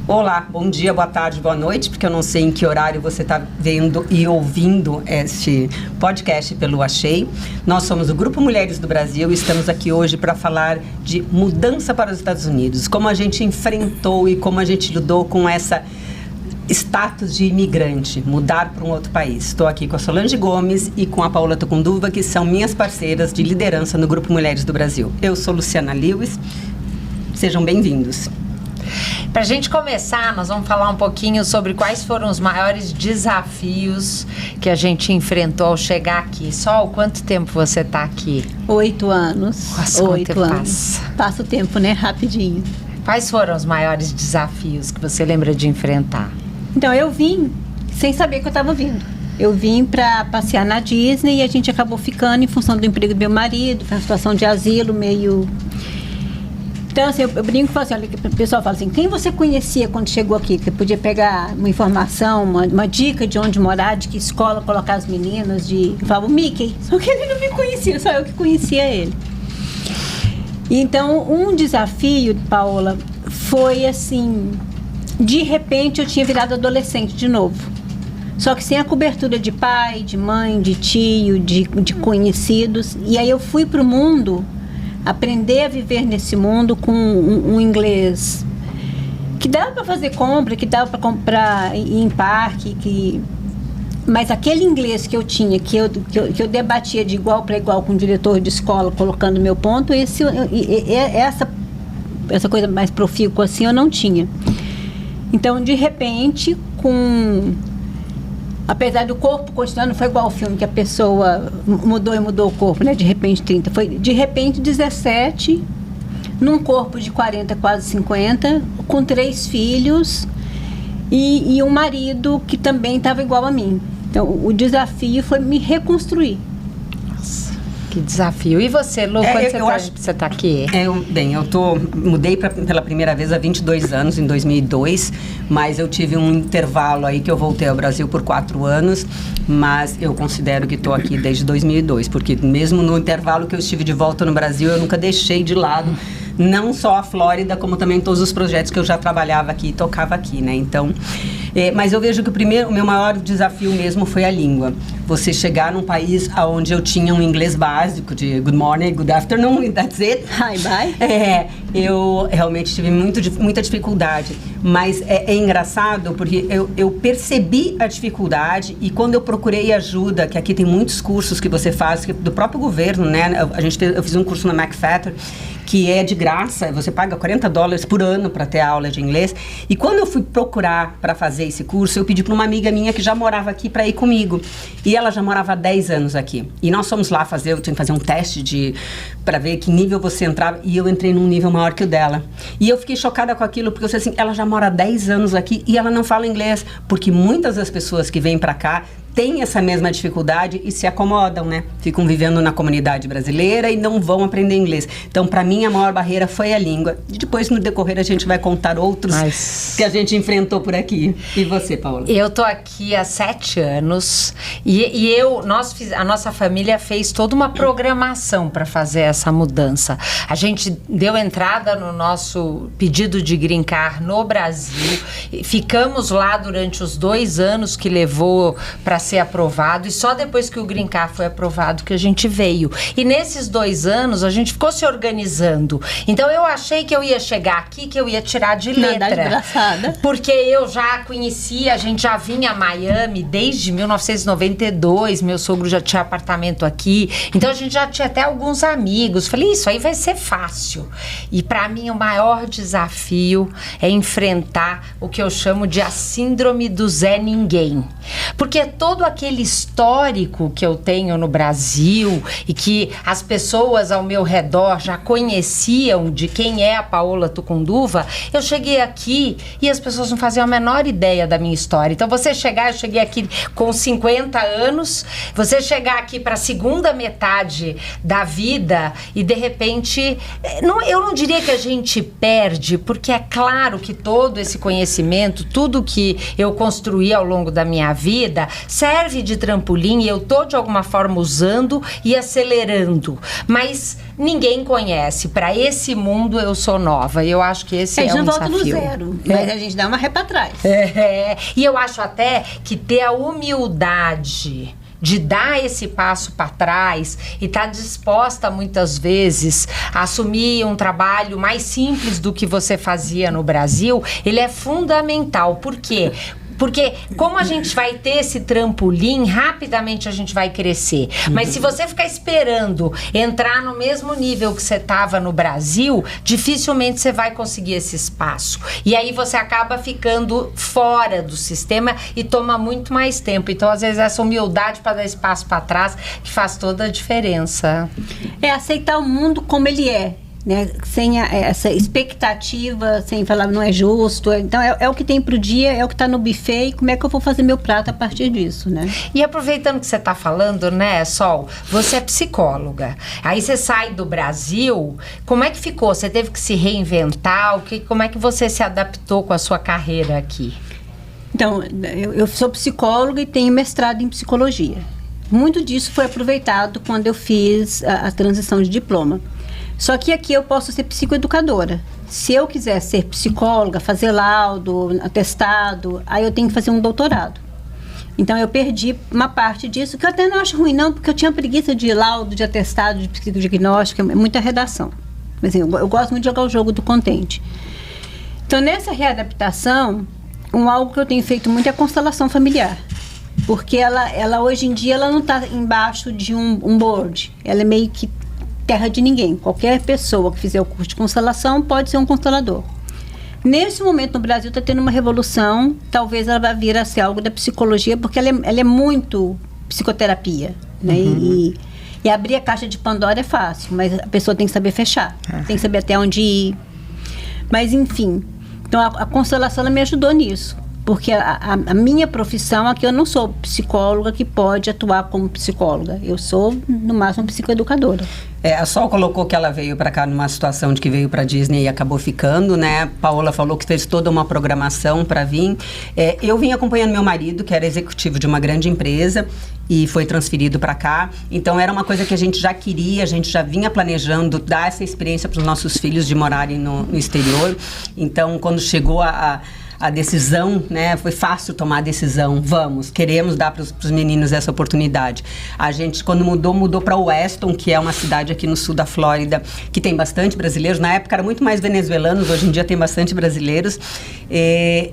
Olá, bom dia, boa tarde, boa noite, porque eu não sei em que horário você está vendo e ouvindo este podcast pelo Achei. Nós somos o Grupo Mulheres do Brasil e estamos aqui hoje para falar de mudança para os Estados Unidos, como a gente enfrentou e como a gente lidou com essa status de imigrante, mudar para um outro país. Estou aqui com a Solange Gomes e com a Paola Tucunduva, que são minhas parceiras de liderança no Grupo Mulheres do Brasil. Eu sou Luciana Lewis, sejam bem-vindos. Para a gente começar, nós vamos falar um pouquinho sobre quais foram os maiores desafios que a gente enfrentou ao chegar aqui. Sol, quanto tempo você está aqui? 8 anos. Nossa, 8 anos. Passa o tempo, né? Rapidinho. Quais foram os maiores desafios que você lembra de enfrentar? Então, eu vim sem saber que eu estava vindo. Eu vim para passear na Disney e a gente acabou ficando em função do emprego do meu marido. Foi uma situação de asilo meio... Então, assim, eu brinco e falo assim, olha, o pessoal fala assim, quem você conhecia quando chegou aqui? Que você podia pegar uma informação, uma dica de onde morar, de que escola colocar as meninas, eu falava, o Mickey. Só que ele não me conhecia, só eu que conhecia ele. E então, um desafio, Paola, foi assim, de repente eu tinha virado adolescente de novo. Só que sem a cobertura de pai, de mãe, de tio, de conhecidos. E aí eu fui para o mundo... aprender a viver nesse mundo com um inglês que dava para fazer compra, que dava para comprar em parque, mas aquele inglês que eu tinha, que eu debatia de igual para igual com o diretor de escola, colocando meu ponto, essa coisa mais profícua assim eu não tinha. Então, de repente, apesar do corpo continuando, não foi igual ao filme que a pessoa mudou o corpo, né? De repente 30. Foi de repente 17, num corpo de 40, quase 50, com 3 filhos e um marido que também estava igual a mim. Então, o desafio foi me reconstruir. Que desafio. E você, Lu, quando você está aqui? Mudei pela primeira vez há 22 anos, em 2002, mas eu tive um intervalo aí que eu voltei ao Brasil por 4 anos, mas eu considero que estou aqui desde 2002, porque mesmo no intervalo que eu estive de volta no Brasil, eu nunca deixei de lado não só a Flórida, como também todos os projetos que eu já trabalhava aqui e tocava aqui, né? Então, mas eu vejo que o meu maior desafio mesmo foi a língua. Você chegar num país onde eu tinha um inglês básico de good morning, good afternoon, that's it. Hi, bye. Eu realmente tive muita dificuldade, mas é engraçado porque eu percebi a dificuldade e quando eu procurei ajuda, que aqui tem muitos cursos que você faz, do próprio governo, né? Eu fiz um curso na MacFatter, que é de graça, você paga $40 por ano para ter aula de inglês. E quando eu fui procurar para fazer esse curso, eu pedi para uma amiga minha que já morava aqui para ir comigo. E ela já morava há 10 anos aqui. E nós fomos lá eu tinha que fazer um teste para ver que nível você entrava, e eu entrei num nível maior que o dela. E eu fiquei chocada com aquilo, porque eu sei assim, ela já mora há 10 anos aqui e ela não fala inglês, porque muitas das pessoas que vêm para cá têm essa mesma dificuldade e se acomodam, né? Ficam vivendo na comunidade brasileira e não vão aprender inglês. Então, para mim, a maior barreira foi a língua. E depois, no decorrer, a gente vai contar outros que a gente enfrentou por aqui. E você, Paola? Eu tô aqui há 7 anos e a nossa família fez toda uma programação para fazer essa mudança. A gente deu entrada no nosso pedido de green card no Brasil. Ficamos lá durante os 2 anos que levou para ser aprovado, e só depois que o Green Card foi aprovado que a gente veio. E nesses 2 anos a gente ficou se organizando. Então eu achei que eu ia chegar aqui, que eu ia tirar de letra. Porque eu já conhecia, a gente já vinha a Miami desde 1992, meu sogro já tinha apartamento aqui, então a gente já tinha até alguns amigos. Falei, isso aí vai ser fácil. E para mim o maior desafio é enfrentar o que eu chamo de a síndrome do Zé Ninguém. Porque todo aquele histórico que eu tenho no Brasil e que as pessoas ao meu redor já conheciam de quem é a Paola Tucunduva, eu cheguei aqui e as pessoas não faziam a menor ideia da minha história. Então, eu cheguei aqui com 50 anos, você chegar aqui para a segunda metade da vida e, de repente, eu não diria que a gente perde, porque é claro que todo esse conhecimento, tudo que eu construí ao longo da minha vida, serve de trampolim e eu tô de alguma forma usando e acelerando, mas ninguém conhece. Para esse mundo eu sou nova, e eu acho que esse é um desafio. A gente não volta no zero, mas a gente dá uma ré para trás. E eu acho até que ter a humildade de dar esse passo para trás e estar disposta muitas vezes a assumir um trabalho mais simples do que você fazia no Brasil, ele é fundamental. Por quê? Porque como a gente vai ter esse trampolim, rapidamente a gente vai crescer. Mas se você ficar esperando entrar no mesmo nível que você estava no Brasil, dificilmente você vai conseguir esse espaço. E aí você acaba ficando fora do sistema e toma muito mais tempo. Então, às vezes, essa humildade para dar espaço para trás que faz toda a diferença. É aceitar o mundo como ele é. Né, sem essa expectativa, sem falar não é justo. Então é o que tem pro dia, é o que tá no buffet, e como é que eu vou fazer meu prato a partir disso, né? E aproveitando que você tá falando, né, Sol, você é psicóloga, aí você sai do Brasil, como é que ficou? Você teve que se reinventar? Como é que você se adaptou com a sua carreira aqui? Então, eu sou psicóloga e tenho mestrado em psicologia. Muito disso foi aproveitado quando eu fiz a transição de diploma. Só que aqui eu posso ser psicoeducadora. Se eu quiser ser psicóloga, fazer laudo, atestado, aí eu tenho que fazer um doutorado. Então eu perdi uma parte disso, que eu até não acho ruim não, porque eu tinha preguiça de laudo, de atestado, de psicodiagnóstico, é muita redação. Mas assim, eu gosto muito de jogar o jogo do contente. Então nessa readaptação, algo que eu tenho feito muito é a constelação familiar. Porque ela hoje em dia ela não está embaixo de um board. Ela é meio que terra de ninguém. Qualquer pessoa que fizer o curso de constelação pode ser um constelador. Nesse momento no Brasil está tendo uma revolução, talvez ela vai vir a ser algo da psicologia, porque ela é muito psicoterapia, né? E abrir a caixa de Pandora é fácil, mas a pessoa tem que saber fechar, tem que saber até onde ir. Mas enfim, então a constelação ela me ajudou nisso. Porque a minha profissão aqui, eu não sou psicóloga que pode atuar como psicóloga. Eu sou, no máximo, psicoeducadora. A Sol colocou que ela veio para cá numa situação de que veio para Disney e acabou ficando, né? Paola falou que fez toda uma programação para vir. Eu vim acompanhando meu marido, que era executivo de uma grande empresa, e foi transferido para cá. Então, era uma coisa que a gente já queria, a gente já vinha planejando dar essa experiência para os nossos filhos de morarem no exterior. Então, quando chegou a decisão, né? Foi fácil tomar a decisão. Queremos dar para os meninos essa oportunidade. A gente, quando mudou para Weston, que é uma cidade aqui no sul da Flórida, que tem bastante brasileiros. Na época era muito mais venezuelanos, hoje em dia tem bastante brasileiros.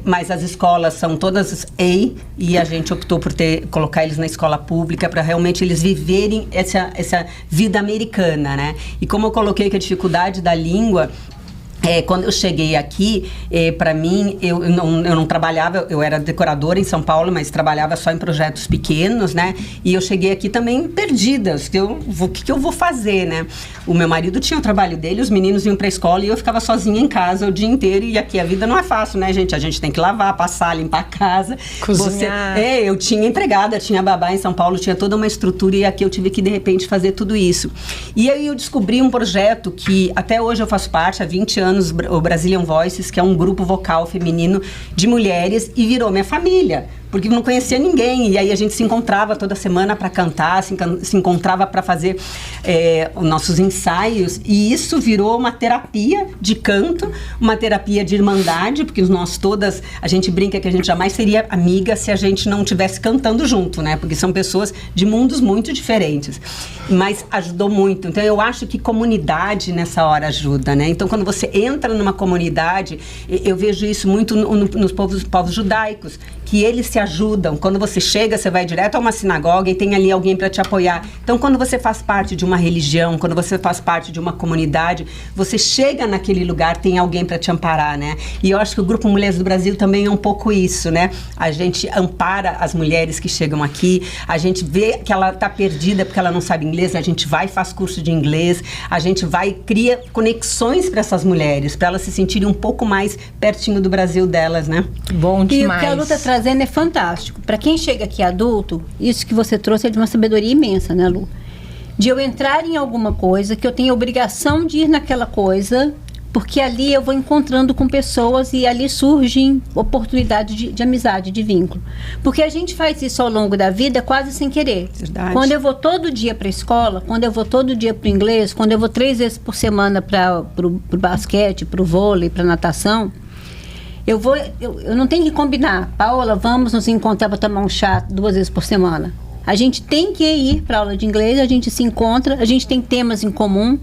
Mas as escolas são todas A, e a gente optou por colocar eles na escola pública para realmente eles viverem essa vida americana, né? E como eu coloquei que a dificuldade da língua, quando eu cheguei aqui, para mim, eu não trabalhava, eu era decoradora em São Paulo, mas trabalhava só em projetos pequenos, né? E eu cheguei aqui também perdida, o que eu vou fazer, né? O meu marido tinha o trabalho dele, os meninos iam para a escola e eu ficava sozinha em casa o dia inteiro. E aqui a vida não é fácil, né, gente? A gente tem que lavar, passar, limpar a casa. Cozinhar. Eu tinha empregada, tinha babá em São Paulo, tinha toda uma estrutura, e aqui eu tive que, de repente, fazer tudo isso. E aí eu descobri um projeto que até hoje eu faço parte, há 20 anos, o Brazilian Voices, que é um grupo vocal feminino de mulheres, e virou minha família, porque não conhecia ninguém, e aí a gente se encontrava toda semana para cantar, se encontrava para fazer os nossos ensaios, e isso virou uma terapia de canto, uma terapia de irmandade, porque nós todas, a gente brinca que a gente jamais seria amiga se a gente não estivesse cantando junto, né? Porque são pessoas de mundos muito diferentes, mas ajudou muito. Então eu acho que comunidade nessa hora ajuda, né? Então quando você entra numa comunidade, eu vejo isso muito nos povos judaicos, que eles se ajudam. Quando você chega, você vai direto a uma sinagoga e tem ali alguém para te apoiar. Então, quando você faz parte de uma religião, quando você faz parte de uma comunidade, você chega naquele lugar, tem alguém para te amparar, né? E eu acho que o Grupo Mulheres do Brasil também é um pouco isso, né? A gente ampara as mulheres que chegam aqui, a gente vê que ela está perdida porque ela não sabe inglês, a gente vai e faz curso de inglês, a gente vai e cria conexões para essas mulheres, para elas se sentirem um pouco mais pertinho do Brasil delas, né? Bom demais. E o que a Lu tá trazendo é fantástico. Para quem chega aqui adulto, isso que você trouxe é de uma sabedoria imensa, né, Lu? De eu entrar em alguma coisa, que eu tenho a obrigação de ir naquela coisa, porque ali eu vou encontrando com pessoas e ali surgem oportunidades de amizade, de vínculo. Porque a gente faz isso ao longo da vida quase sem querer. Verdade. Quando eu vou todo dia para a escola, quando eu vou todo dia para o inglês, quando eu vou 3 vezes por semana para o basquete, para o vôlei, para a natação, eu não tenho que combinar. Paola, vamos nos encontrar para tomar um chá 2 vezes por semana. A gente tem que ir para a aula de inglês, a gente se encontra, a gente tem temas em comum,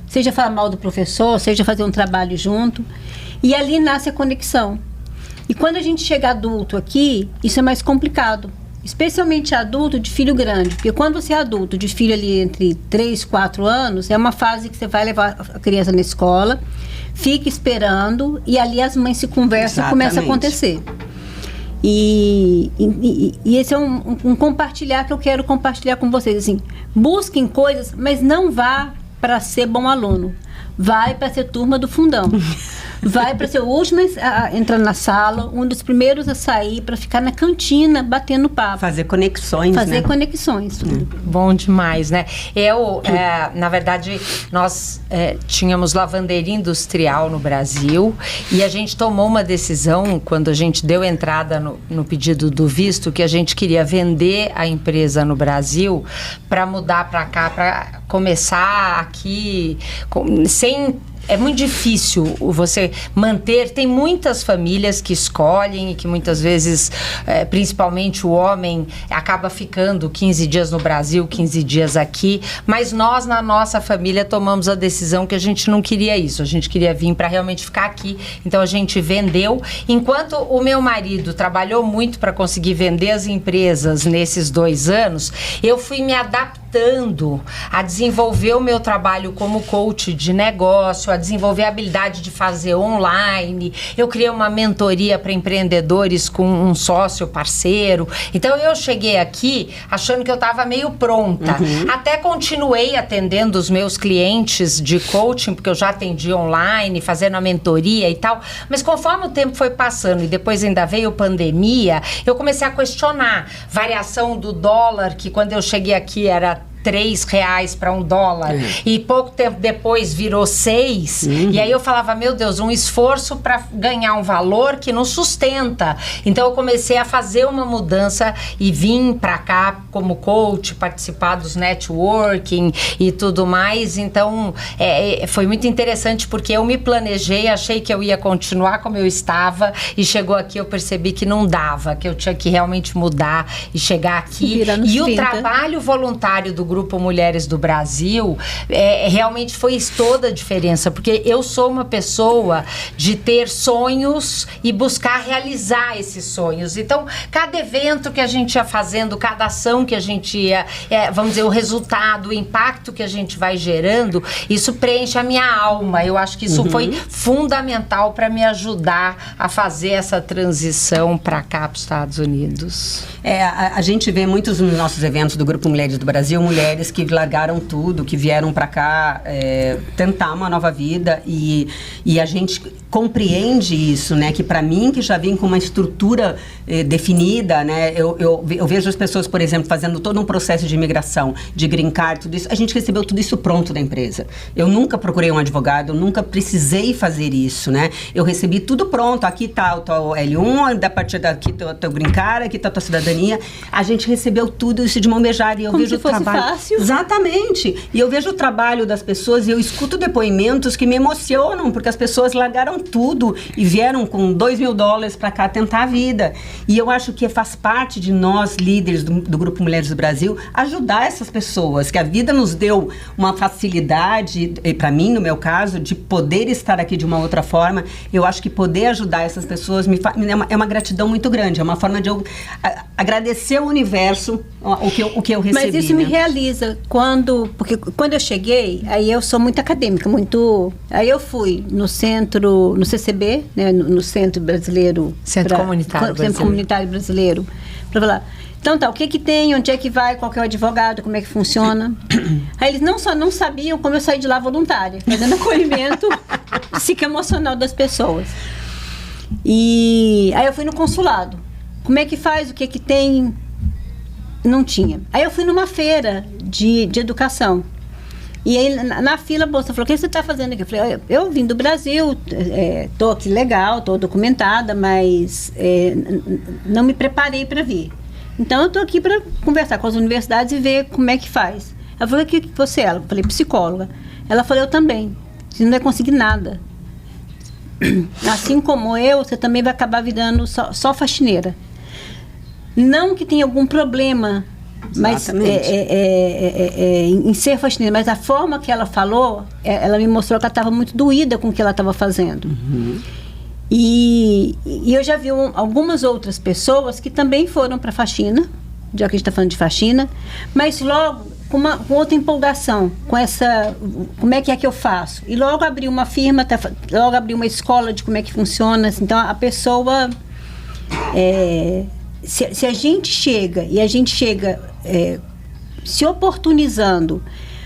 seja falar mal do professor, seja fazer um trabalho junto. E ali nasce a conexão. E quando a gente chega adulto aqui, isso é mais complicado. Especialmente adulto de filho grande. Porque quando você é adulto de filho ali entre 3 e 4 anos, é uma fase que você vai levar a criança na escola, fica esperando e ali as mães se conversam e começa a acontecer. E esse é um compartilhar que eu quero compartilhar com vocês. Assim, busquem coisas, mas não vá para ser bom aluno. Vai para ser turma do fundão. Vai para ser o último a entrar na sala, um dos primeiros a sair, para ficar na cantina batendo papo. Fazer conexões, Fazer conexões. Bom demais, né? Na verdade, nós tínhamos lavanderia industrial no Brasil e a gente tomou uma decisão, quando a gente deu entrada no pedido do visto, que a gente queria vender a empresa no Brasil para mudar para cá, para começar aqui é muito difícil você manter. Tem muitas famílias que escolhem e que muitas vezes, principalmente o homem, acaba ficando 15 dias no Brasil, 15 dias aqui. Mas nós, na nossa família, tomamos a decisão que a gente não queria isso. A gente queria vir para realmente ficar aqui. Então, a gente vendeu. Enquanto o meu marido trabalhou muito para conseguir vender as empresas nesses 2 anos, eu fui me adaptando a desenvolver o meu trabalho como coach de negócio, a desenvolver a habilidade de fazer online. Eu criei uma mentoria para empreendedores com um sócio parceiro. Então, eu cheguei aqui achando que eu estava meio pronta. Até continuei atendendo os meus clientes de coaching, porque eu já atendi online, fazendo a mentoria e tal. Mas conforme o tempo foi passando e depois ainda veio pandemia, eu comecei a questionar variação do dólar, que quando eu cheguei aqui era R$3 para $1 e pouco tempo depois virou 6 e aí eu falava, meu Deus, um esforço para ganhar um valor que não sustenta. Então eu comecei a fazer uma mudança e vim para cá como coach, participar dos networking e tudo mais. Então foi muito interessante, porque eu me planejei, achei que eu ia continuar como eu estava e chegou aqui, eu percebi que não dava, que eu tinha que realmente mudar e chegar aqui. E o trabalho voluntário do Grupo Mulheres do Brasil realmente fez toda a diferença, porque eu sou uma pessoa de ter sonhos e buscar realizar esses sonhos. Então, cada evento que a gente ia fazendo, cada ação que a gente ia, vamos dizer, o resultado, o impacto que a gente vai gerando, isso preenche a minha alma. Eu acho que isso foi fundamental para me ajudar a fazer essa transição para cá, para os Estados Unidos. A gente vê muitos nos nossos eventos do Grupo Mulheres do Brasil, mulheres que largaram tudo, que vieram para cá tentar uma nova vida, e a gente compreende isso, né? Que para mim, que já vim com uma estrutura definida, né? Eu vejo as pessoas, por exemplo, fazendo todo um processo de imigração, de green card, tudo isso. A gente recebeu tudo isso pronto da empresa. Eu nunca procurei um advogado, eu nunca precisei fazer isso, né? Eu recebi tudo pronto. Aqui tá o teu L1, a partir daqui tá o teu green card, aqui tá a tua cidadania. A gente recebeu tudo isso de mão beijada, e eu vejo o trabalho. Fácil. Exatamente. E eu vejo o trabalho das pessoas e eu escuto depoimentos que me emocionam, porque as pessoas largaram tudo e vieram com $2.000 para cá tentar a vida. E eu acho que faz parte de nós, líderes do Grupo Mulheres do Brasil, ajudar essas pessoas, que a vida nos deu uma facilidade, e para mim, no meu caso, de poder estar aqui de uma outra forma. Eu acho que poder ajudar essas pessoas é uma gratidão muito grande, é uma forma de eu agradecer ao universo o que eu recebi. Mas isso me realiza porque quando eu cheguei, aí eu sou muito acadêmica, aí eu fui no CCB, né, no Centro Brasileiro, Centro Comunitário Brasileiro, para falar, então tá, o que tem, onde é que vai, qual que é o advogado, como é que funciona. Aí eles não sabiam como eu saí de lá voluntária, fazendo acolhimento psicoemocional das pessoas. E aí eu fui no consulado, como é que faz, o que tem. Não tinha. Aí eu fui numa feira de educação. E aí, na fila, a moça falou, o que você está fazendo aqui? Eu falei, eu vim do Brasil, estou aqui legal, estou documentada, mas não me preparei para vir. Então, eu estou aqui para conversar com as universidades e ver como é que faz. Ela falou, o que você é? Eu falei, psicóloga. Ela falou, eu também. Você não vai conseguir nada. Assim como eu, você também vai acabar virando só faxineira. Não que tenha algum problema, mas em ser faxineira, mas a forma que ela falou, ela me mostrou que ela estava muito doída com o que ela estava fazendo. Uhum. E eu já vi algumas outras pessoas que também foram para faxina, já que a gente está falando de faxina, mas logo com outra empolgação, com essa, como é que eu faço? E logo abri uma firma, logo abri uma escola de como é que funciona. Então a pessoa, se a gente chega se oportunizando,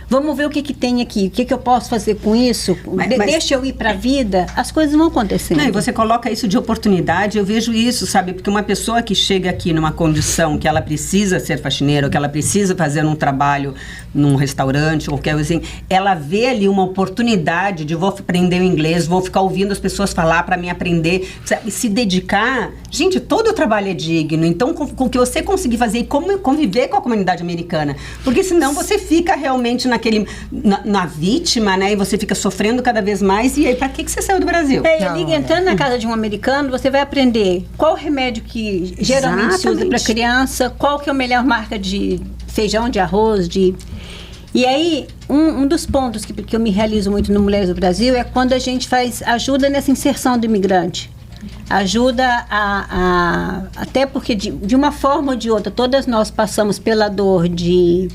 vamos ver o que tem aqui, o que eu posso fazer com isso, deixa eu ir para a vida, as coisas vão acontecendo. Não, e você coloca isso de oportunidade, eu vejo isso, sabe, porque uma pessoa que chega aqui numa condição que ela precisa ser faxineira, ou que ela precisa fazer um trabalho num restaurante, ou qualquer coisa assim, ela vê ali uma oportunidade de vou aprender o inglês, vou ficar ouvindo as pessoas falar para mim aprender, sabe, se dedicar. Gente, todo o trabalho é digno, então com o que você conseguir fazer e como conviver com a comunidade americana, porque senão você fica realmente na vítima, né? E você fica sofrendo cada vez mais. E aí, pra que você saiu do Brasil? Entrando na casa de um americano, você vai aprender qual remédio que geralmente se usa para criança, qual que é a melhor marca de feijão, de arroz, E aí, um dos pontos que eu me realizo muito no Mulheres do Brasil é quando a gente ajuda nessa inserção do imigrante. Ajuda até porque de uma forma ou de outra, todas nós passamos pela dor de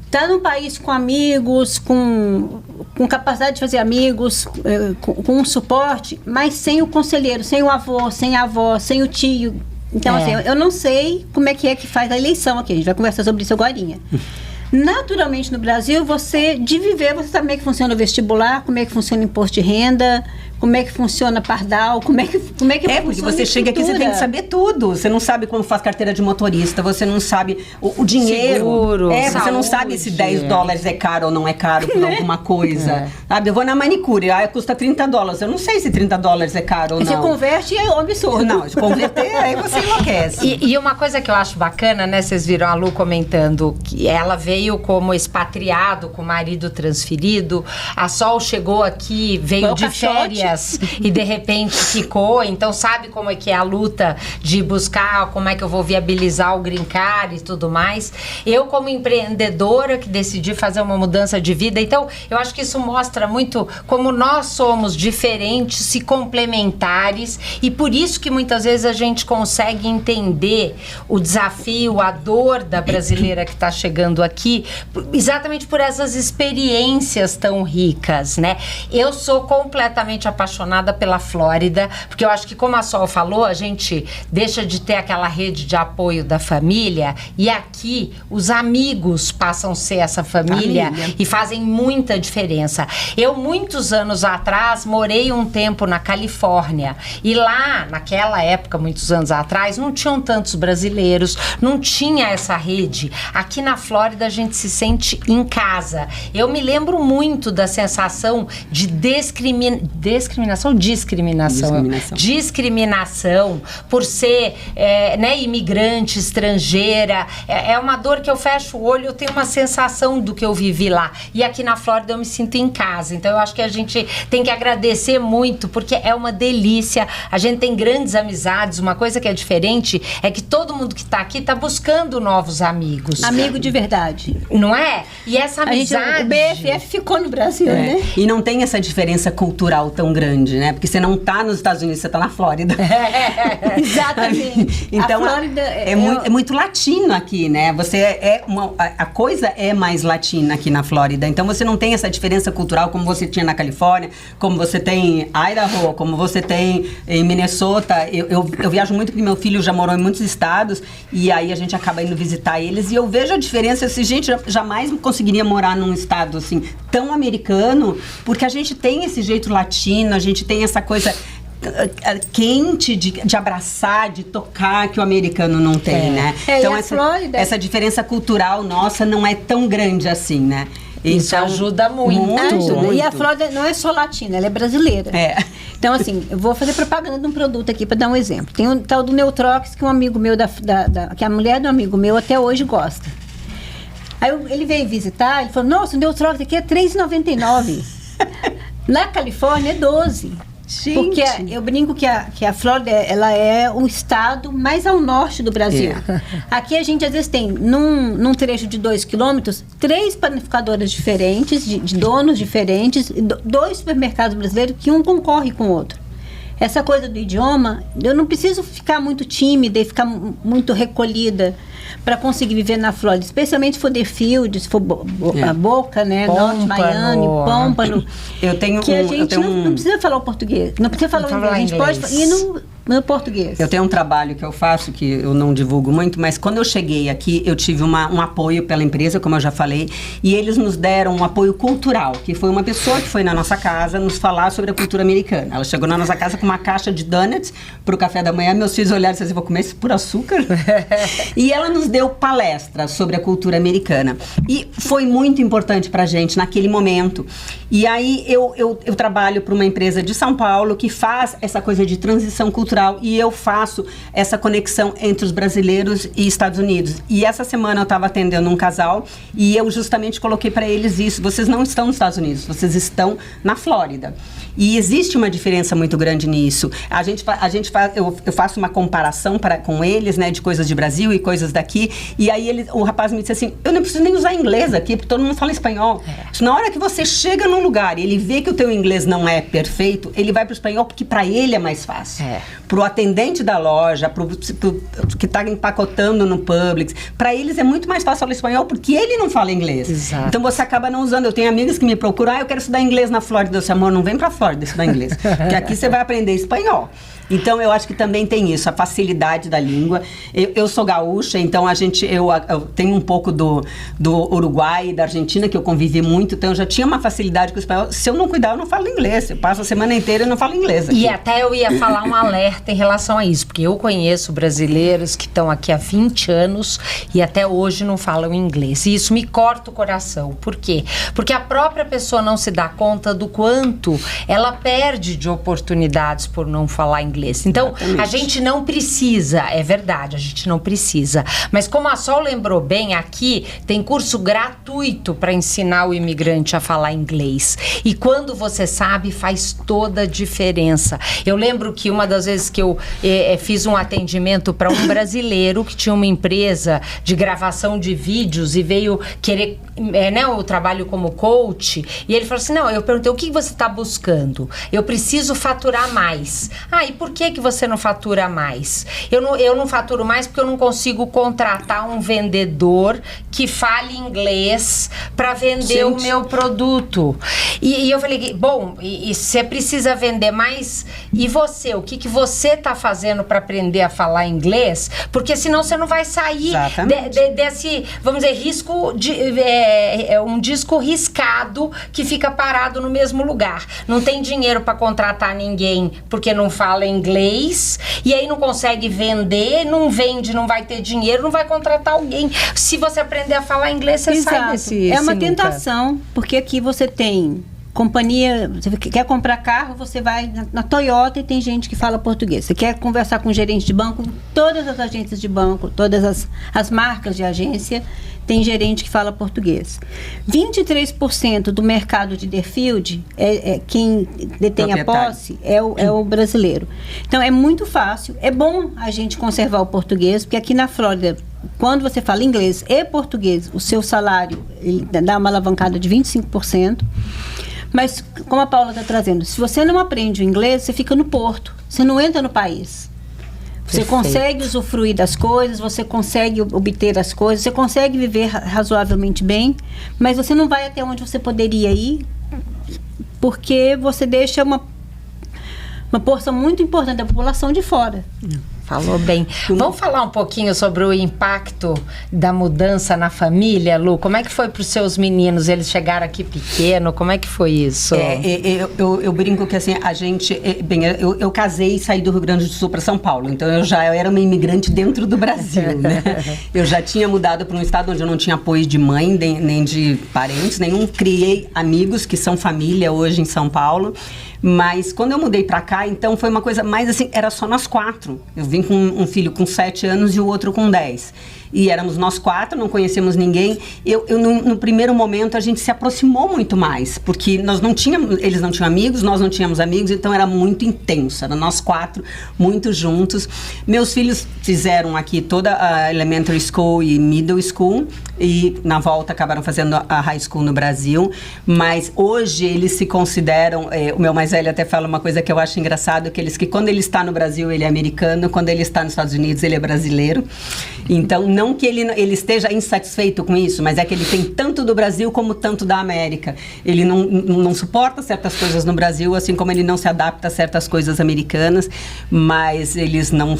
estar num país com amigos, com capacidade de fazer amigos, com um suporte, mas sem o conselheiro, sem o avô, sem a avó, sem o tio. Então, assim, eu não sei como é que faz a eleição aqui. A gente vai conversar sobre isso agorinha. Naturalmente, no Brasil, você sabe como é que funciona o vestibular, como é que funciona o imposto de renda, como é que funciona pardal, como é que funciona porque você chega aqui, você tem que saber tudo. Você não sabe como faz carteira de motorista, você não sabe o dinheiro. Seguro, você não sabe se $10 é caro ou não é caro por alguma coisa. Sabe? Eu vou na manicure, custa $30. Eu não sei se $30 é caro ou não. Você converte e é um absurdo. Não, se converter, aí você enlouquece. E uma coisa que eu acho bacana, né? Vocês viram a Lu comentando que ela veio como expatriado, com o marido transferido. A Sol chegou aqui, veio de férias e de repente ficou. Então sabe como é que é a luta de buscar, como é que eu vou viabilizar o green card e tudo mais. Eu, como empreendedora que decidi fazer uma mudança de vida, então eu acho que isso mostra muito como nós somos diferentes e complementares, e por isso que muitas vezes a gente consegue entender o desafio, a dor da brasileira que está chegando aqui, exatamente por essas experiências tão ricas, né? Eu sou completamente apaixonada pela Flórida, porque eu acho que, como a Sol falou, a gente deixa de ter aquela rede de apoio da família, e aqui os amigos passam a ser essa família e fazem muita diferença. Eu, muitos anos atrás, morei um tempo na Califórnia, e lá, naquela época, muitos anos atrás, não tinham tantos brasileiros, não tinha essa rede. Aqui na Flórida a gente se sente em casa. Eu me lembro muito da sensação de discriminação por ser imigrante, estrangeira. É uma dor que eu fecho o olho, eu tenho uma sensação do que eu vivi lá. E aqui na Flórida eu me sinto em casa. Então eu acho que a gente tem que agradecer muito, porque é uma delícia. A gente tem grandes amizades. Uma coisa que é diferente é que todo mundo que está aqui está buscando novos amigos. Amigo de verdade. Não é? E essa amizade... O BFF ficou no Brasil, né? E não tem essa diferença cultural tão grande, né? Porque você não tá nos Estados Unidos, você tá na Flórida. Exatamente. Então, a Flórida é muito latino aqui, né? A coisa é mais latina aqui na Flórida. Então, você não tem essa diferença cultural como você tinha na Califórnia, como você tem em Idaho, como você tem em Minnesota. Eu viajo muito porque meu filho já morou em muitos estados, e aí a gente acaba indo visitar eles, e eu vejo a diferença. Assim, gente, jamais conseguiria morar num estado assim tão americano, porque a gente tem esse jeito latino, a gente tem essa coisa quente de abraçar, de tocar, que o americano não tem, né? Então essa diferença cultural nossa não é tão grande assim, né? Isso ajuda muito. Ajuda. E a Flórida não é só latina, ela é brasileira. É. Então, assim, eu vou fazer propaganda de um produto aqui para dar um exemplo. Tem um tal do Neutrox, que um amigo meu, que a mulher do amigo meu até hoje gosta. Aí ele veio visitar, ele falou, nossa, o Neutrox aqui é R$3,99. Na Califórnia é 12. Gente. Porque eu brinco que a Flórida, ela é o estado mais ao norte do Brasil. Aqui a gente, às vezes, tem, num trecho de 2 quilômetros, 3 panificadoras diferentes, de donos diferentes, 2 supermercados brasileiros, que um concorre com o outro. Essa coisa do idioma, eu não preciso ficar muito tímida e ficar muito recolhida para conseguir viver na Flórida, especialmente se for Deerfield, se for a Boca, né, Norte Miami, Pômpano. Eu tenho que a gente não precisa falar o português, não precisa falar o inglês, a gente pode ir no português. Eu tenho um trabalho que eu faço, que eu não divulgo muito, mas quando eu cheguei aqui, eu tive um apoio pela empresa, como eu já falei, e eles nos deram um apoio cultural, que foi uma pessoa que foi na nossa casa nos falar sobre a cultura americana. Ela chegou na nossa casa com uma caixa de donuts pro café da manhã, meus filhos olharam e disseram, vou comer isso por açúcar? E ela nos deu palestra sobre a cultura americana. E foi muito importante pra gente naquele momento. E aí eu trabalho para uma empresa de São Paulo que faz essa coisa de transição cultural, e eu faço essa conexão entre os brasileiros e Estados Unidos. E essa semana eu estava atendendo um casal e eu justamente coloquei para eles isso: vocês não estão nos Estados Unidos, vocês estão na Flórida. E existe uma diferença muito grande nisso. Eu faço uma comparação com eles, né, de coisas de Brasil e coisas daqui, e aí o rapaz me disse assim, eu não preciso nem usar inglês aqui, porque todo mundo fala espanhol. Na hora que você chega num lugar e ele vê que o teu inglês não é perfeito, ele vai pro espanhol porque para ele é mais fácil. Pro atendente da loja, pro que tá empacotando no Publix, para eles é muito mais fácil falar espanhol porque ele não fala inglês. Exato. Então você acaba não usando. Eu tenho amigas que me procuram, eu quero estudar inglês na Flórida. Eu disse, amor, não vem pra Flórida estudar inglês, porque aqui você vai aprender espanhol. Então, eu acho que também tem isso, a facilidade da língua. Eu sou gaúcha, então eu tenho um pouco do Uruguai e da Argentina, que eu convivi muito, então eu já tinha uma facilidade com o espanhol. Se eu não cuidar, eu não falo inglês. Eu passo a semana inteira e não falo inglês aqui. E até eu ia falar um alerta em relação a isso, porque eu conheço brasileiros que estão aqui há 20 anos e até hoje não falam inglês. E isso me corta o coração. Por quê? Porque a própria pessoa não se dá conta do quanto ela perde de oportunidades por não falar inglês. Então, exatamente. A gente não precisa, é verdade, a gente não precisa. Mas como a Sol lembrou bem, aqui tem curso gratuito para ensinar o imigrante a falar inglês. E quando você sabe, faz toda a diferença. Eu lembro que uma das vezes que eu fiz um atendimento para um brasileiro que tinha uma empresa de gravação de vídeos e veio querer o trabalho como coach, e ele falou assim, não, eu perguntei, o que você está buscando? Eu preciso faturar mais. E por que você não fatura mais? Eu não faturo mais porque eu não consigo contratar um vendedor que fale inglês para vender o meu produto. E eu falei, bom, e você precisa vender mais? E você? O que você está fazendo para aprender a falar inglês? Porque senão você não vai sair desse, vamos dizer, risco um disco riscado que fica parado no mesmo lugar. Não tem dinheiro para contratar ninguém porque não fala inglês, e aí não consegue vender, não vende, não vai ter dinheiro, não vai contratar alguém. Se você aprender a falar inglês, você sai desse É uma tentação, porque aqui você tem companhia, você quer comprar carro, você vai na Toyota e tem gente que fala português. Você quer conversar com gerente de banco, todas as agências de banco, todas as marcas de agência, tem gerente que fala português. 23% do mercado de Deerfield, quem detém a posse, é o brasileiro. Então, é muito fácil. É bom a gente conservar o português, porque aqui na Flórida, quando você fala inglês e português, o seu salário ele dá uma alavancada de 25%. Mas, como a Paula está trazendo, se você não aprende o inglês, você fica no porto. Você não entra no país. Você consegue usufruir das coisas, você consegue obter as coisas, você consegue viver razoavelmente bem, mas você não vai até onde você poderia ir, porque você deixa uma porção muito importante da população de fora. Falou bem. Vamos falar um pouquinho sobre o impacto da mudança na família, Lu? Como é que foi para os seus meninos? Eles chegaram aqui pequeno, como é que foi isso? Eu brinco que assim, a gente... Eu casei e saí do Rio Grande do Sul para São Paulo, então eu já era uma imigrante dentro do Brasil, né? Eu já tinha mudado para um estado onde eu não tinha apoio de mãe, nem de parentes, nenhum. Criei amigos que são família hoje em São Paulo. Mas quando eu mudei pra cá, então foi uma coisa mais assim, era só nós 4. Eu vim com um filho com 7 anos e o outro com 10. E éramos nós 4, não conhecíamos ninguém. No primeiro momento, a gente se aproximou muito mais, porque nós não tínhamos, eles não tinham amigos, nós não tínhamos amigos, então era muito intenso. Era nós 4, muito juntos. Meus filhos fizeram aqui toda a elementary school e middle school, e na volta acabaram fazendo a high school no Brasil. Mas hoje eles se consideram, o meu mais velho até fala uma coisa que eu acho engraçado, que quando ele está no Brasil, ele é americano, quando ele está nos Estados Unidos, ele é brasileiro. Então, não que ele esteja insatisfeito com isso, mas é que ele tem tanto do Brasil como tanto da América. Ele não suporta certas coisas no Brasil, assim como ele não se adapta a certas coisas americanas, mas eles não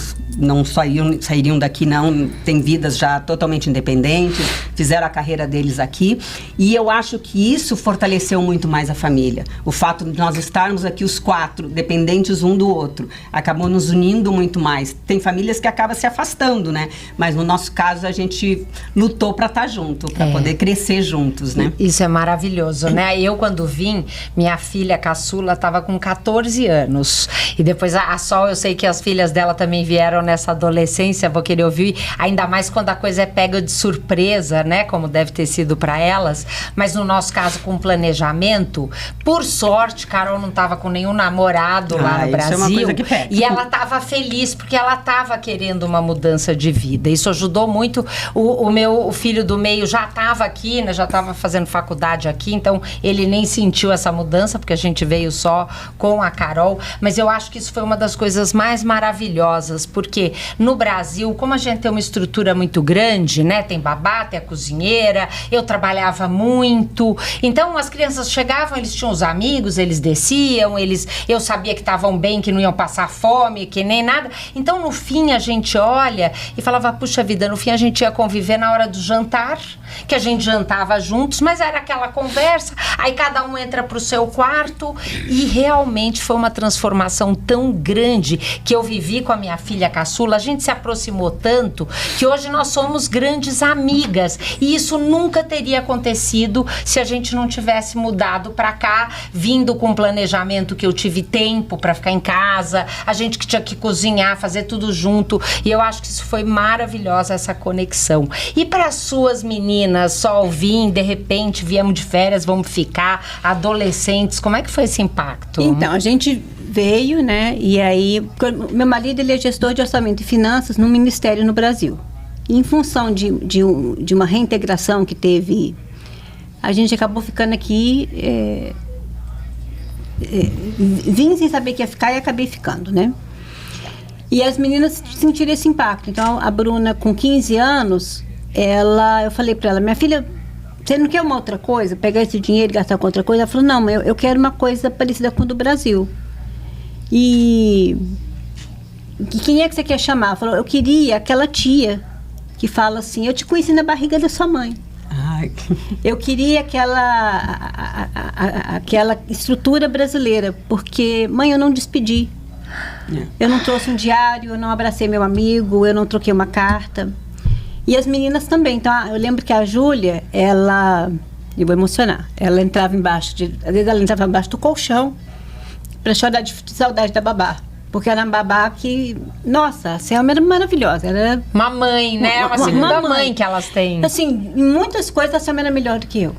sairiam daqui, não. Têm vidas já totalmente independentes, fizeram a carreira deles aqui. E eu acho que isso fortaleceu muito mais a família. O fato de nós estarmos aqui os 4, dependentes um do outro, acabou nos unindo muito mais. Tem famílias que acabam se afastando, né? Mas no nosso caso, a gente lutou para estar junto, para poder crescer juntos, né? Isso é maravilhoso, né? Eu, quando vim, minha filha caçula estava com 14 anos. E depois a Sol, eu sei que as filhas dela também vieram nessa adolescência, vou querer ouvir, ainda mais quando a coisa é pega de surpresa, né? Como deve ter sido para elas. Mas no nosso caso, com planejamento, por sorte, Carol não estava com nenhum namorado lá no Brasil. Isso é uma coisa que pega. E ela estava feliz, porque ela estava querendo uma mudança de vida. Isso ajudou muito. O filho do meio já estava aqui, né? Já estava fazendo faculdade aqui, então ele nem sentiu essa mudança, porque a gente veio só com a Carol. Mas eu acho que isso foi uma das coisas mais maravilhosas, porque no Brasil, como a gente tem uma estrutura muito grande, né? Tem babá, tem a cozinheira, eu trabalhava muito. Então as crianças chegavam, eles tinham os amigos, eles desciam, eu sabia que estavam bem, que não iam passar fome, que nem nada. Então no fim a gente olha e falava, puxa vida, no fim a gente ia conviver na hora do jantar, que a gente jantava juntos, mas era aquela conversa, aí cada um entra pro seu quarto, e realmente foi uma transformação tão grande que eu vivi com a minha filha caçula. A gente se aproximou tanto que hoje nós somos grandes amigas, e isso nunca teria acontecido se a gente não tivesse mudado pra cá, vindo com planejamento, que eu tive tempo pra ficar em casa, a gente que tinha que cozinhar, fazer tudo junto, e eu acho que isso foi maravilhosa, essa conexão. E para suas meninas, Sol, de repente viemos de férias, vamos ficar, adolescentes, como é que foi esse impacto? Então, a gente veio, né, e aí, meu marido, ele é gestor de orçamento e finanças no Ministério no Brasil. E em função de uma reintegração que teve, a gente acabou ficando aqui, vim sem saber que ia ficar e acabei ficando, né? E as meninas sentiram esse impacto. Então, a Bruna, com 15 anos, eu falei para ela, minha filha, você não quer uma outra coisa? Pegar esse dinheiro e gastar com outra coisa? Ela falou, não, eu quero uma coisa parecida com a do Brasil. E quem é que você quer chamar? Ela falou, eu queria aquela tia que fala assim, eu te conheci na barriga da sua mãe. Ai. Eu queria aquela estrutura brasileira, porque, mãe, eu não despedi. Eu não trouxe um diário, eu não abracei meu amigo, eu não troquei uma carta. E as meninas também. Então, eu lembro que a Júlia, eu vou emocionar, ela entrava às vezes ela entrava embaixo do colchão para chorar de saudade da babá. Porque era uma babá que, nossa, a Selma era maravilhosa. Era uma mãe, né? Uma segunda mãe que elas têm. Assim, em muitas coisas a Selma era melhor do que eu.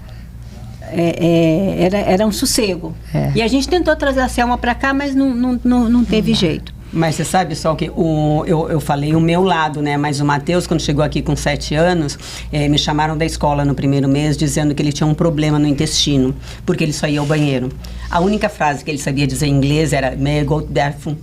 Era um sossego. E a gente tentou trazer a Selma para cá, mas não teve jeito. Mas você sabe só que eu falei o meu lado, né? Mas o Matheus, quando chegou aqui com 7 anos, me chamaram da escola no primeiro mês dizendo que ele tinha um problema no intestino, porque ele só ia ao banheiro. A única frase que ele sabia dizer em inglês era "May I go to the bathroom?"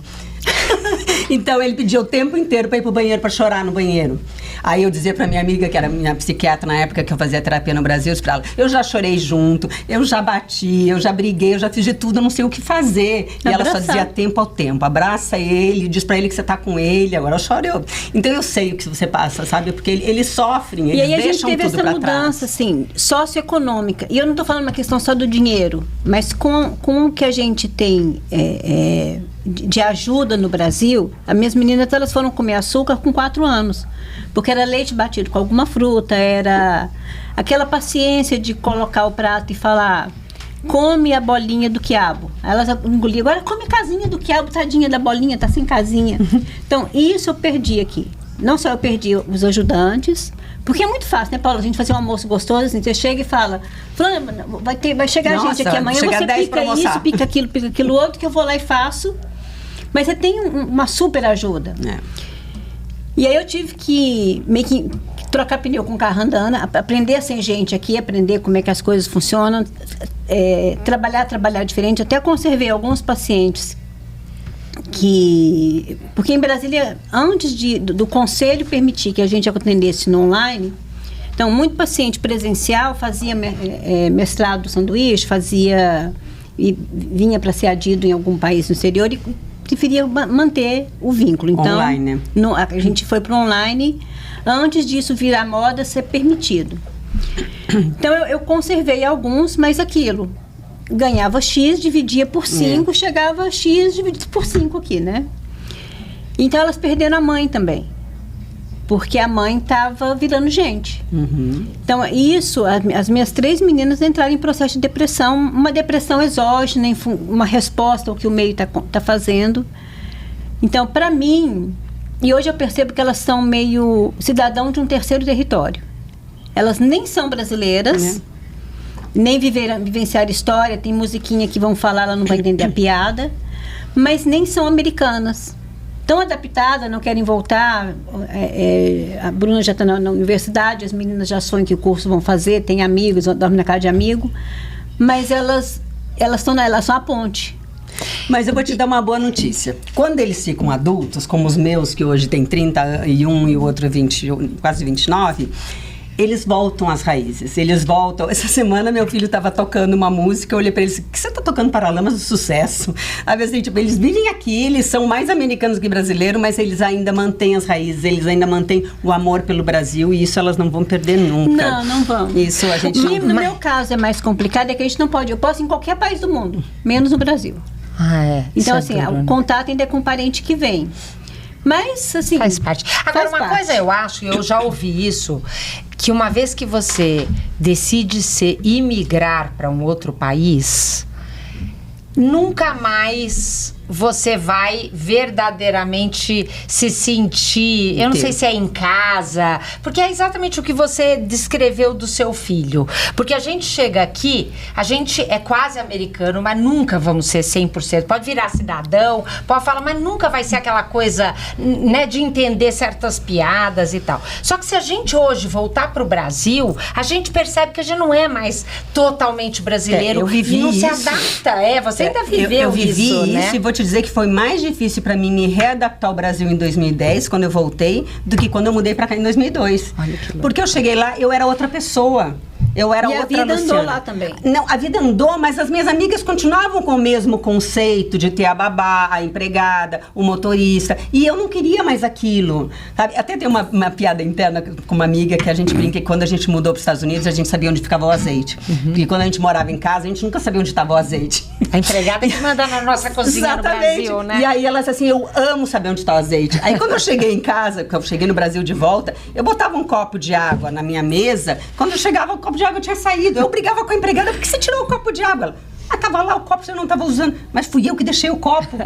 Então ele pedia o tempo inteiro para ir pro banheiro, para chorar no banheiro. Aí eu dizia pra minha amiga, que era minha psiquiatra na época que eu fazia terapia no Brasil, eu disse pra ela, eu já chorei junto, eu já bati, eu já briguei, eu já fiz de tudo, eu não sei o que fazer. E ela só dizia tempo ao tempo, abraça ele, diz pra ele que você tá com ele, agora eu choro eu. Então eu sei o que você passa, sabe? Porque eles sofrem, eles deixam tudo pra trás. E aí a gente teve essa mudança, assim, socioeconômica. E eu não tô falando uma questão só do dinheiro, mas com o que a gente tem de ajuda no Brasil, as minhas meninas, elas foram comer açúcar com 4 anos. Porque era leite batido com alguma fruta, era aquela paciência de colocar o prato e falar, come a bolinha do quiabo. Aí elas engoliam, agora come a casinha do quiabo, tadinha da bolinha, tá sem casinha. Então, isso eu perdi aqui. Não só eu perdi os ajudantes, porque é muito fácil, né, Paula? A gente fazer um almoço gostoso, assim, você chega e fala, vai chegar gente aqui amanhã, você pica isso, pica aquilo outro, que eu vou lá e faço. Mas você tem uma super ajuda. E aí eu tive que meio que trocar pneu com o carro andando, aprender a ser gente aqui, aprender como é que as coisas funcionam, trabalhar diferente. Até conservei alguns pacientes porque em Brasília, antes do conselho permitir que a gente atendesse no online, então muito paciente presencial fazia mestrado do sanduíche, e vinha para ser adido em algum país no exterior e preferia manter o vínculo. Então, online, né? A gente foi para o online antes disso virar moda, ser permitido. Então, eu conservei alguns, mas aquilo, ganhava X, dividia por 5, chegava a X, dividido por 5 aqui, né? Então, elas perderam a mãe também. Porque a mãe estava virando gente. Então, as minhas 3 meninas entraram em processo de depressão, uma depressão exógena, uma resposta ao que o meio está fazendo. Então, para mim, e hoje eu percebo que elas são meio cidadão de um terceiro território. Elas nem são brasileiras, nem vivenciaram história, tem musiquinha que vão falar, ela não vai entender a piada, mas nem são americanas. Tão adaptada, não querem voltar. A Bruna já está na universidade, as meninas já sonham que o curso vão fazer, tem amigos, dormem na casa de amigo, mas elas são a ponte. Mas eu vou te dar uma boa notícia. Quando eles ficam adultos, como os meus, que hoje tem 31 e o outro 20, quase 29, eles voltam às raízes, eles voltam. Essa semana meu filho estava tocando uma música, eu olhei para ele e disse, que você está tocando Paralamas do Sucesso? Aí assim, tipo, eles vivem aqui, eles são mais americanos que brasileiros, mas eles ainda mantêm as raízes, eles ainda mantêm o amor pelo Brasil, e isso elas não vão perder nunca. Não vão. Isso a gente No meu caso é mais complicado, é que a gente não pode, eu posso em qualquer país do mundo, menos no Brasil. Então assim, o contato ainda é com o parente que vem. Mas, assim... Faz parte. Agora, uma coisa eu acho, eu já ouvi isso, que uma vez que você decide imigrar para um outro país, nunca mais você vai verdadeiramente se sentir, eu não sei se é em casa, porque é exatamente o que você descreveu do seu filho. Porque a gente chega aqui, a gente é quase americano, mas nunca vamos ser 100%. Pode virar cidadão, pode falar, mas nunca vai ser aquela coisa, né, de entender certas piadas e tal. Só que se a gente hoje voltar pro Brasil, a gente percebe que a gente não é mais totalmente brasileiro. Eu vivi e não isso. Se adapta. Você ainda viveu eu vivi isso, né? E vou te dizer que foi mais difícil para mim me readaptar ao Brasil em 2010, quando eu voltei, do que quando eu mudei para cá em 2002. Porque eu cheguei lá, eu era outra pessoa. Eu era outra Luciana. A vida andou lá também. Não, a vida andou, mas as minhas amigas continuavam com o mesmo conceito de ter a babá, a empregada, o motorista. E eu não queria mais aquilo, sabe? Até tem uma piada interna com uma amiga que a gente brinca que quando a gente mudou para os Estados Unidos, a gente sabia onde ficava o azeite. Porque quando a gente morava em casa, a gente nunca sabia onde estava o azeite. A empregada que manda na nossa cozinha. Exatamente. No Brasil, né? E aí elas assim, eu amo saber onde está o azeite. Aí quando eu cheguei em casa, que eu cheguei no Brasil de volta, eu botava um copo de água na minha mesa. Quando eu chegava, o copo de água tinha saído. Eu brigava com a empregada, por que você tirou o copo de água? Ela, tava lá o copo, você não estava usando. Mas fui eu que deixei o copo.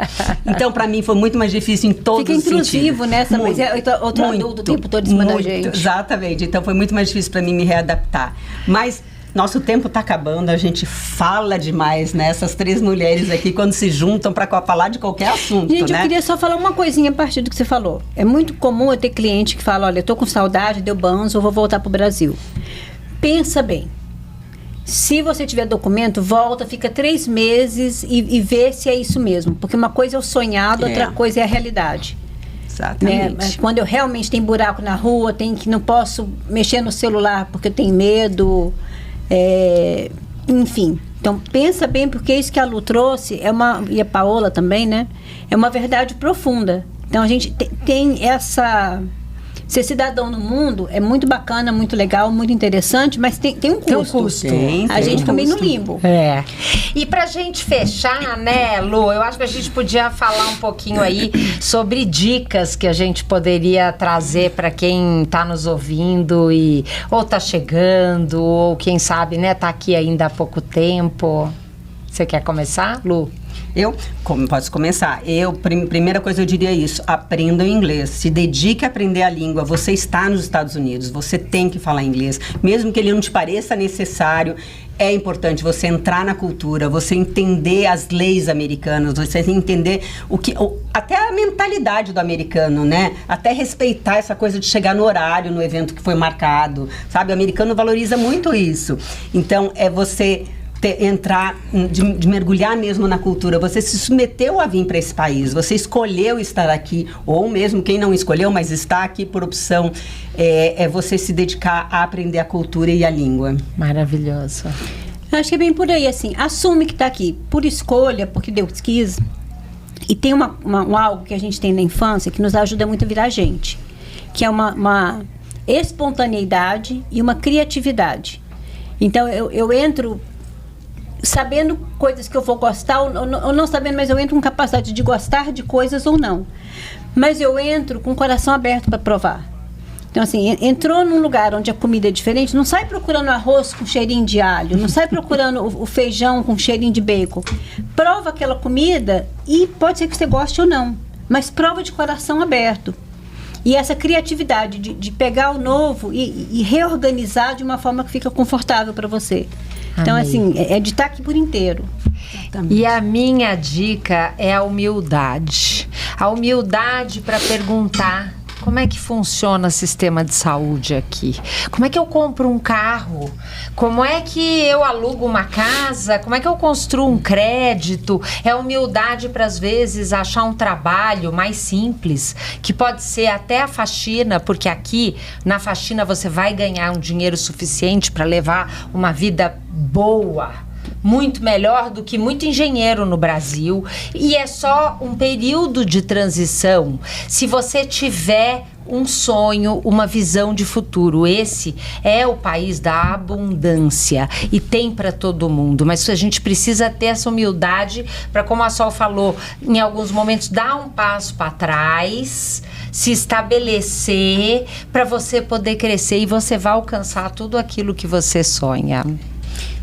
Então, pra mim, foi muito mais difícil em todos os sentidos. Fica intrusivo nessa, mas outro adulto o tempo todo em cima da gente. Exatamente. Então, foi muito mais difícil pra mim me readaptar. Mas nosso tempo está acabando, a gente fala demais, né? Essas 3 mulheres aqui, quando se juntam para falar de qualquer assunto, gente, né? Eu queria só falar uma coisinha a partir do que você falou. É muito comum eu ter cliente que fala, olha, eu tô com saudade, deu banzo, eu vou voltar pro Brasil. Pensa bem. Se você tiver documento, volta, fica 3 meses e vê se é isso mesmo. Porque uma coisa é o sonhado, outra coisa é a realidade. Exatamente. Quando eu realmente tenho buraco na rua, não posso mexer no celular porque eu tenho medo, enfim. Então, pensa bem, porque isso que a Lu trouxe, e a Paola também, né? É uma verdade profunda. Então, a gente tem essa... Ser cidadão no mundo é muito bacana, muito legal, muito interessante, mas tem um custo. Tem um custo. A gente fica meio no limbo. E pra gente fechar, né, Lu, eu acho que a gente podia falar um pouquinho aí sobre dicas que a gente poderia trazer para quem tá nos ouvindo ou tá chegando, ou quem sabe, né, tá aqui ainda há pouco tempo. Você quer começar, Lu? Posso começar. Primeira coisa eu diria isso, aprenda o inglês, se dedique a aprender a língua. Você está nos Estados Unidos, você tem que falar inglês, mesmo que ele não te pareça necessário. É importante você entrar na cultura, você entender as leis americanas, você entender até a mentalidade do americano, né? Até respeitar essa coisa de chegar no horário, no evento que foi marcado, sabe? O americano valoriza muito isso. Então, é você entrar, de mergulhar mesmo na cultura. Você se submeteu a vir para esse país, você escolheu estar aqui, ou mesmo quem não escolheu, mas está aqui por opção, é você se dedicar a aprender a cultura e a língua. Maravilhoso. Acho que é bem por aí, assim, assume que está aqui por escolha, porque Deus quis, e tem algo que a gente tem na infância que nos ajuda muito a virar gente, que é uma espontaneidade e uma criatividade. Então, eu entro sabendo coisas que eu vou gostar, ou não sabendo, mas eu entro com capacidade de gostar de coisas ou não. Mas eu entro com o coração aberto para provar. Então, assim, entrou num lugar onde a comida é diferente, não sai procurando arroz com cheirinho de alho, não sai procurando o feijão com cheirinho de bacon. Prova aquela comida e pode ser que você goste ou não, mas prova de coração aberto. E essa criatividade de pegar o novo e reorganizar de uma forma que fica confortável para você. Então, assim, é de estar aqui por inteiro. Exatamente. E a minha dica é a humildade. A humildade para perguntar como é que funciona o sistema de saúde aqui. Como é que eu compro um carro? Como é que eu alugo uma casa? Como é que eu construo um crédito? É humildade para, às vezes, achar um trabalho mais simples, que pode ser até a faxina, porque aqui, na faxina, você vai ganhar um dinheiro suficiente para levar uma vida boa, muito melhor do que muito engenheiro no Brasil, e é só um período de transição. Se você tiver um sonho, uma visão de futuro, esse é o país da abundância e tem para todo mundo, mas a gente precisa ter essa humildade para, como a Sol falou, em alguns momentos dar um passo para trás, se estabelecer para você poder crescer, e você vai alcançar tudo aquilo que você sonha.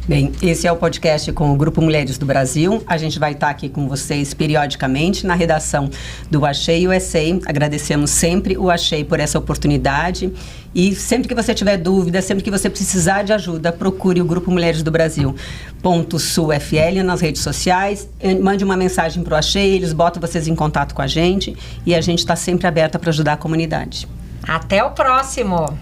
Bem, esse é o podcast com o Grupo Mulheres do Brasil. A gente vai estar aqui com vocês periodicamente na redação do Achei USA. Agradecemos sempre o Achei por essa oportunidade. E sempre que você tiver dúvida, sempre que você precisar de ajuda, procure o Grupo Mulheres do Brasil. .sul.fl nas redes sociais. Mande uma mensagem para o Achei, eles botam vocês em contato com a gente. E a gente está sempre aberta para ajudar a comunidade. Até o próximo!